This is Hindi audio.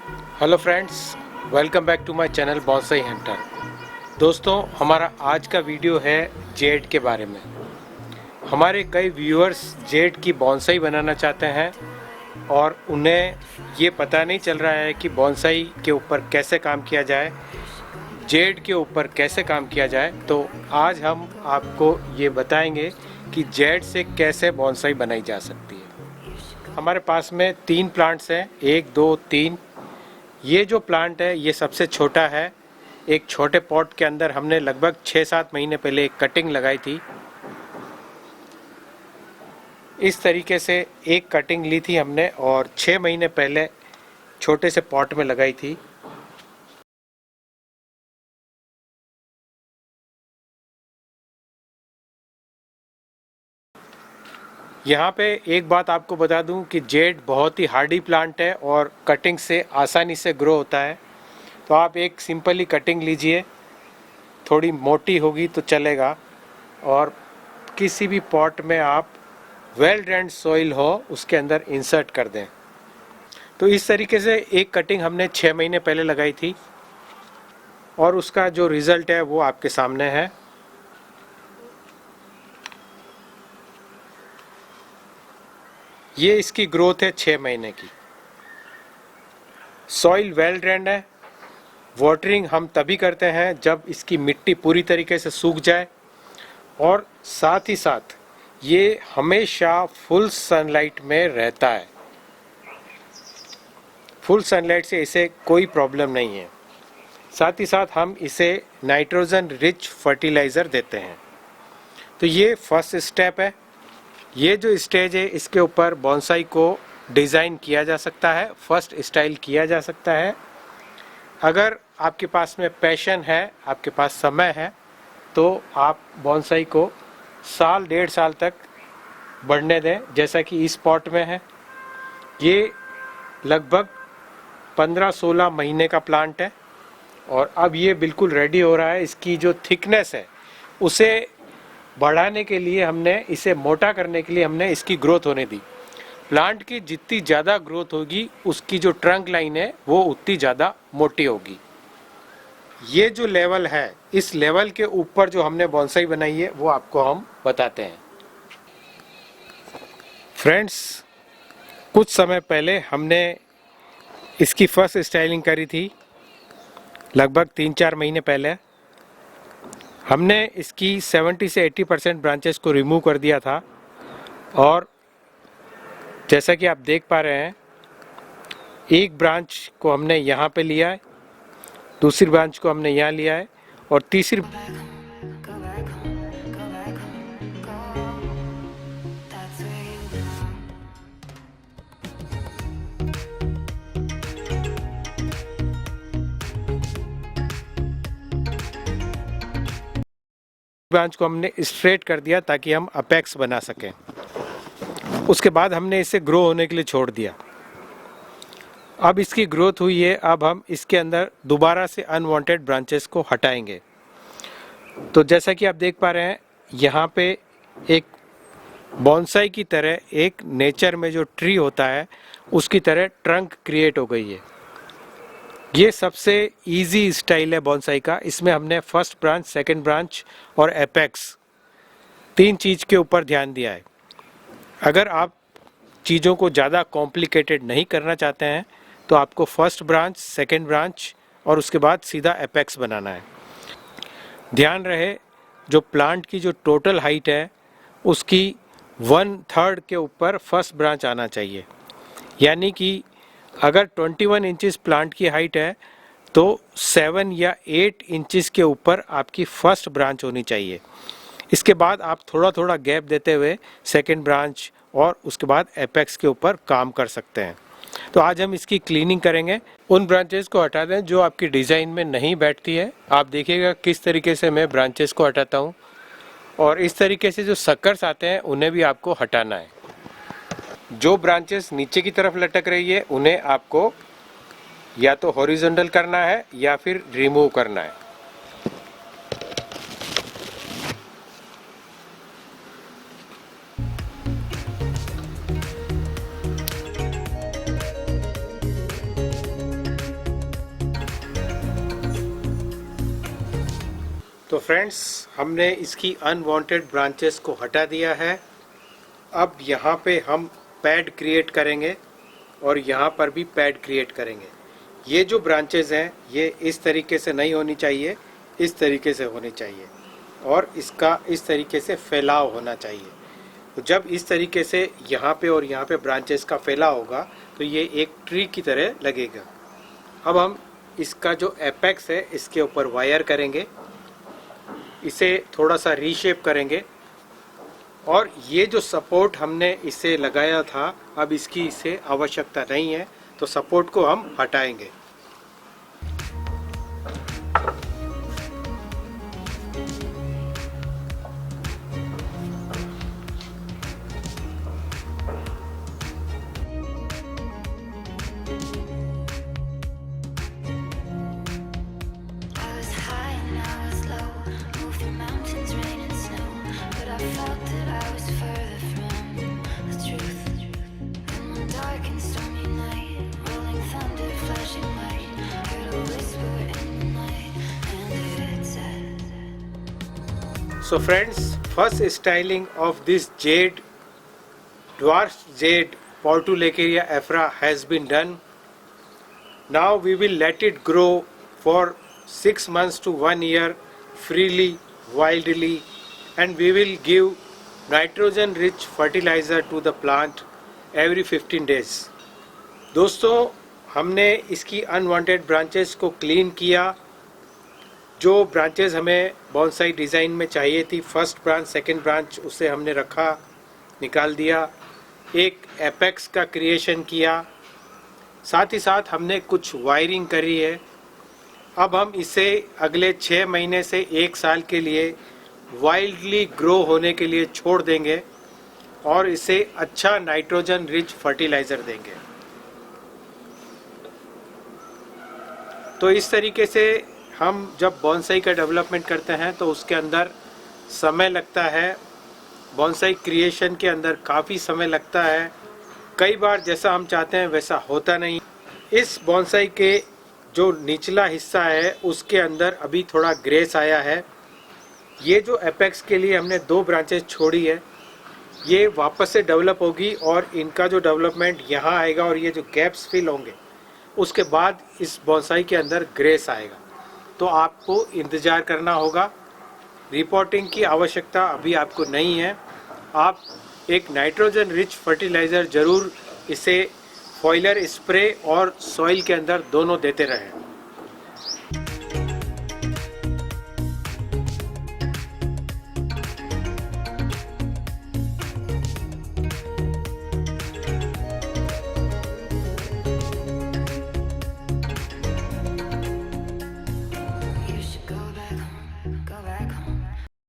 Hello friends, welcome back to my channel bonsai hunter. दोस्तों, हमारा आज का वीडियो है जेड के बारे में। हमारे कई व्यूअर्स जेड की बॉन्साई बनाना चाहते हैं और उन्हें ये पता नहीं चल रहा है कि बॉन्साई के ऊपर कैसे काम किया जाए, जेड के ऊपर कैसे काम किया जाए। तो आज हम आपको ये बताएंगे कि जेड से कैसे बॉन्साई बनाई जा सकती है। हमारे पास में 3 प्लांट्स हैं, 1, 2, 3। ये जो प्लांट है ये सबसे छोटा है। एक छोटे पॉट के अंदर हमने लगभग 6-7 महीने पहले एक कटिंग लगाई थी। इस तरीके से एक कटिंग ली थी हमने और 6 महीने पहले छोटे से पॉट में लगाई थी। यहाँ पे एक बात आपको बता दूं कि जेड बहुत ही हार्डी प्लांट है और कटिंग से आसानी से ग्रो होता है। तो आप एक सिंपली कटिंग लीजिए, थोड़ी मोटी होगी तो चलेगा, और किसी भी पॉट में आप वेल ड्रेन्ड सॉइल हो उसके अंदर इंसर्ट कर दें। तो इस तरीके से एक कटिंग हमने 6 महीने पहले लगाई थी और उसका जो रिज़ल्ट है वो आपके सामने है। ये इसकी ग्रोथ है 6 महीने की। सॉइल वेल ड्रेन्ड है। वाटरिंग हम तभी करते हैं जब इसकी मिट्टी पूरी तरीके से सूख जाए, और साथ ही साथ ये हमेशा फुल सनलाइट में रहता है। फुल सनलाइट से इसे कोई प्रॉब्लम नहीं है। साथ ही साथ हम इसे नाइट्रोजन रिच फर्टिलाइज़र देते हैं। तो ये फर्स्ट स्टेप है। ये जो स्टेज है इसके ऊपर बॉन्साई को डिज़ाइन किया जा सकता है, फर्स्ट स्टाइल किया जा सकता है। अगर आपके पास में पैशन है, आपके पास समय है, तो आप बॉन्साई को 1-1.5 साल तक बढ़ने दें, जैसा कि इस पॉट में है। ये लगभग 15-16 महीने का प्लांट है और अब ये बिल्कुल रेडी हो रहा है। इसकी जो थिकनेस है उसे बढ़ाने के लिए हमने, इसे मोटा करने के लिए हमने इसकी ग्रोथ होने दी। प्लांट की जितनी ज़्यादा ग्रोथ होगी उसकी जो ट्रंक लाइन है वो उतनी ज़्यादा मोटी होगी। ये जो लेवल है, इस लेवल के ऊपर जो हमने बॉन्साई बनाई है वो आपको हम बताते हैं। फ्रेंड्स, कुछ समय पहले हमने इसकी फर्स्ट स्टाइलिंग करी थी, लगभग 3-4 महीने पहले। हमने इसकी 70 से 80% ब्रांचेस को रिमूव कर दिया था और जैसा कि आप देख पा रहे हैं, एक ब्रांच को हमने यहाँ पे लिया है, दूसरी ब्रांच को हमने यहाँ लिया है और तीसरी ब्रांच को हमने स्ट्रेट कर दिया ताकि हम अपेक्स बना सकें। उसके बाद हमने इसे ग्रो होने के लिए छोड़ दिया। अब इसकी ग्रोथ हुई है, अब हम इसके अंदर दोबारा से अनवांटेड ब्रांचेस को हटाएंगे। तो जैसा कि आप देख पा रहे हैं, यहाँ पे एक बॉन्साई की तरह, एक नेचर में जो ट्री होता है उसकी तरह ट्रंक क्रिएट हो गई है। ये सबसे इजी स्टाइल है बॉन्साई का। इसमें हमने फर्स्ट ब्रांच, सेकंड ब्रांच और एपेक्स 3 चीज़ के ऊपर ध्यान दिया है। अगर आप चीज़ों को ज़्यादा कॉम्प्लिकेटेड नहीं करना चाहते हैं तो आपको फर्स्ट ब्रांच, सेकंड ब्रांच और उसके बाद सीधा एपेक्स बनाना है। ध्यान रहे, जो प्लांट की जो टोटल हाइट है उसकी 1/3 के ऊपर फर्स्ट ब्रांच आना चाहिए। यानी कि अगर 21 इंचेस प्लांट की हाइट है तो 7 या 8 इंचेस के ऊपर आपकी फर्स्ट ब्रांच होनी चाहिए। इसके बाद आप थोड़ा थोड़ा गैप देते हुए सेकंड ब्रांच और उसके बाद एपेक्स के ऊपर काम कर सकते हैं। तो आज हम इसकी क्लीनिंग करेंगे। उन ब्रांचेस को हटा दें जो आपकी डिज़ाइन में नहीं बैठती है। आप देखिएगा किस तरीके से मैं ब्रांचेस को हटाता हूँ, और इस तरीके से जो सक्कर्स आते हैं उन्हें भी आपको हटाना है। जो ब्रांचेस नीचे की तरफ लटक रही है उन्हें आपको या तो हॉरिजॉन्टल करना है या फिर रिमूव करना है। तो फ्रेंड्स, हमने इसकी अनवांटेड ब्रांचेस को हटा दिया है। अब यहाँ पे हम पैड क्रिएट करेंगे और यहाँ पर भी पैड क्रिएट करेंगे। ये जो ब्रांचेस हैं ये इस तरीके से नहीं होनी चाहिए, इस तरीके से होनी चाहिए और इसका इस तरीके से फैलाव होना चाहिए। तो जब इस तरीके से यहाँ पे और यहाँ पे ब्रांचेस का फैलाव होगा तो ये एक ट्री की तरह लगेगा। अब हम इसका जो एपेक्स है इसके ऊपर वायर करेंगे, इसे थोड़ा सा रीशेप करेंगे और ये जो सपोर्ट हमने इसे लगाया था अब इसकी इसे आवश्यकता नहीं है, तो सपोर्ट को हम हटाएंगे। So friends, first styling of this Jade, dwarf Jade Portulacaria afra has been done. Now we will let it grow for 6 months to 1 year freely, wildly, and we will give nitrogen rich fertilizer to the plant every 15 days. दोस्तों, हमने इसकी अनवांटेड ब्रांचेस को क्लीन किया। जो ब्रांचेस हमें बॉन्साई डिज़ाइन में चाहिए थी, फर्स्ट ब्रांच सेकंड ब्रांच, उसे हमने रखा, निकाल दिया। एक एपेक्स का क्रिएशन किया, साथ ही साथ हमने कुछ वायरिंग करी है। अब हम इसे अगले 6 महीने से 1 साल के लिए वाइल्डली ग्रो होने के लिए छोड़ देंगे और इसे अच्छा नाइट्रोजन रिच फर्टिलाइज़र देंगे। तो इस तरीके से हम जब बॉन्साई का डेवलपमेंट करते हैं तो उसके अंदर समय लगता है, बॉन्साई क्रिएशन के अंदर काफ़ी समय लगता है। कई बार जैसा हम चाहते हैं वैसा होता नहीं। इस बॉन्साई के जो निचला हिस्सा है उसके अंदर अभी थोड़ा ग्रेस आया है। ये जो एपेक्स के लिए हमने 2 ब्रांचेस छोड़ी है, ये वापस से डेवलप होगी और इनका जो डेवलपमेंट यहाँ आएगा और ये जो गैप्स फिल होंगे उसके बाद इस बॉन्साई के अंदर ग्रेस आएगा। तो आपको इंतज़ार करना होगा। रिपोर्टिंग की आवश्यकता अभी आपको नहीं है। आप एक नाइट्रोजन रिच फर्टिलाइज़र ज़रूर इसे फॉइलर स्प्रे और सॉइल के अंदर दोनों देते रहें।